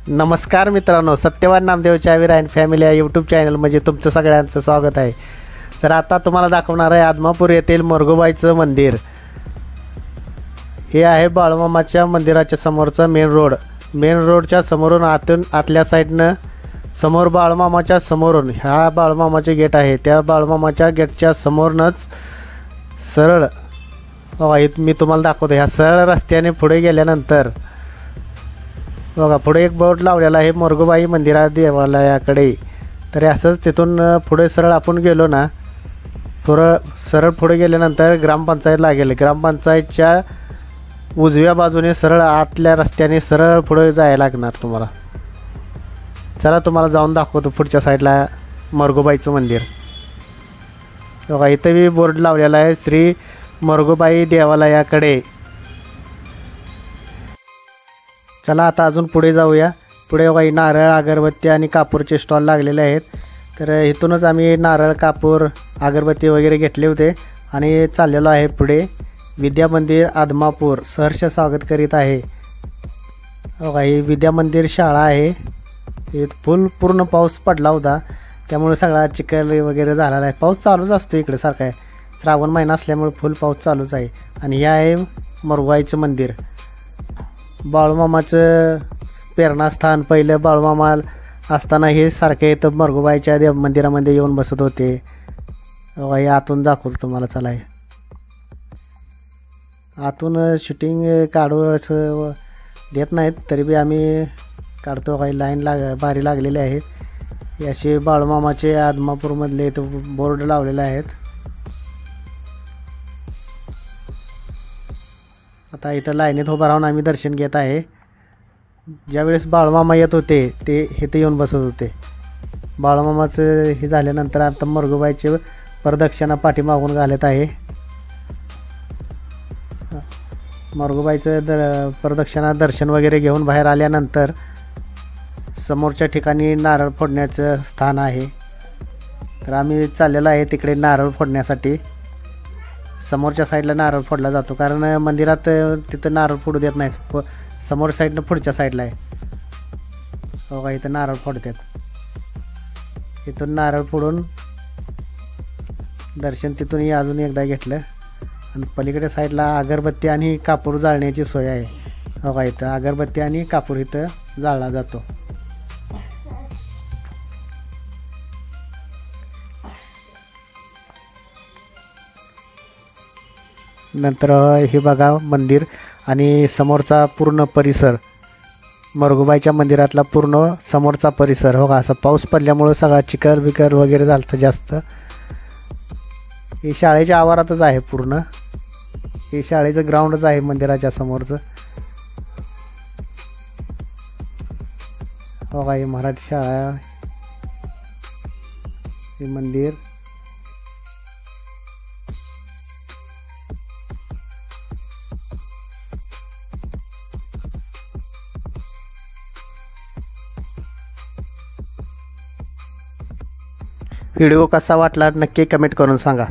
नमस्कार मित्रांनो, Satyavan Namdev चावीर and family या यूट्यूब चॅनलमध्ये तुमचं सगळ्यांचं स्वागत आहे. तर आता तुम्हाला दाखवणार आहे आदमापूर येथील मोरगोबाईचं मंदिर. हे आहे बाळूमामाच्या मंदिराच्या समोरचं मेन रोड. मेन रोडच्या समोरून आतल्या साईडनं समोर बाळूमामाच्या समोरून ह्या बाळूमामाचे गेट आहे. त्या बाळूमामाच्या गेटच्या समोरूनच सरळ मी तुम्हाला दाखवतो. ह्या सरळ रस्त्याने पुढे गेल्यानंतर बघा पुढे एक बोर्ड लावलेला आहे मोरगोबाई मंदिरा देवालयाकडे. तर असंच तिथून पुढे सरळ आपण गेलो ना, सरळ पुढे गेल्यानंतर ग्रामपंचायत लागेल. ग्रामपंचायतच्या उजव्या बाजूने सरळ आतल्या रस्त्याने सरळ पुढे जायला लागणार तुम्हाला. चला तुम्हाला जाऊन दाखवतो पुढच्या साईडला मोरगोबाईचं मंदिर. बघा इथं बी बोर्ड लावलेला आहे श्री मोरगोबाई देवालयाकडे. चला आता अजून पुढे जाऊया. पुढे बघा नारळ, अगरबत्ती आणि कापूरचे स्टॉल लागलेले आहेत. तर इथूनच आम्ही नारळ, कापूर, अगरबत्ती वगैरे घेतले होते आणि चाललेलो आहे पुढे. विद्या मंदिर आदमापूर सहर्ष स्वागत करीत आहे. बघा ही विद्या मंदिर शाळा आहे. पूर्ण पाऊस पडला होता त्यामुळे सगळा चिखल वगैरे झालेला आहे. पाऊस चालूच असतो इकडे सारखा आहे. श्रावण महिना असल्यामुळे फुल पाऊस चालूच आहे. आणि हे आहे मोरगोबाईचं मंदिर. बाळूमामाचं प्रेरणास्थान. पहिलं बाळूमामा असताना हे सारखे इथं मोरगोबाईच्या मंदिरामध्ये येऊन बसत होते. हे आतून दाखवतो तुम्हाला. चला आहे आतून शूटिंग काढू असं देत नाहीत तरी बी आम्ही काढतो. काही लाईन बारी लागलेले आहेत. हे असे बाळूमामाचे आदमापूरमधले इथं बोर्ड लावलेले आहेत. आता इथं लाईनीत उभं राहून आम्ही दर्शन घेत आहे. ज्यावेळेस बाळूमामा येत होते ते इथं येऊन बसत होते. बाळूमामाचं हे झाल्यानंतर आता मोरगोबाईचे प्रदक्षिणा पाठीमागून घालत आहे. मोरगोबाईचं प्रदक्षिणा दर्शन वगैरे घेऊन बाहेर आल्यानंतर समोरच्या ठिकाणी नारळ फोडण्याचं स्थान आहे. तर आम्ही चाललेलो आहे तिकडे नारळ फोडण्यासाठी. समोरच्या साईडला नारळ फोडला जातो कारण मंदिरात तिथं नारळ फोडू देत नाही. समोर साईडनं पुढच्या साईडला आहे. हो का इथं नारळ फोडतात. इथून नारळ फोडून दर्शन तिथूनही अजून एकदा घेतलं. आणि पलीकडे साईडला अगरबत्ती आणि कापूर जाळण्याची सोय आहे. हो का इथं अगरबत्ती आणि कापूर इथं जाळला जातो. नंतर हे बघा मंदिर आणि समोरचा पूर्ण परिसर. मोरगोबाईच्या मंदिरातला पूर्ण समोरचा परिसर. हो का असं पाऊस पडल्यामुळं सगळा चिखल बिखल वगैरे झालं जास्त. हे शाळेच्या आवारातच आहे पूर्ण. हे शाळेचं ग्राउंडच आहे मंदिराच्या समोरचं. हो का हे मराठी शाळा, हे मंदिर. व्हिडिओ कसा वाटला नक्की कमेंट करून सांगा.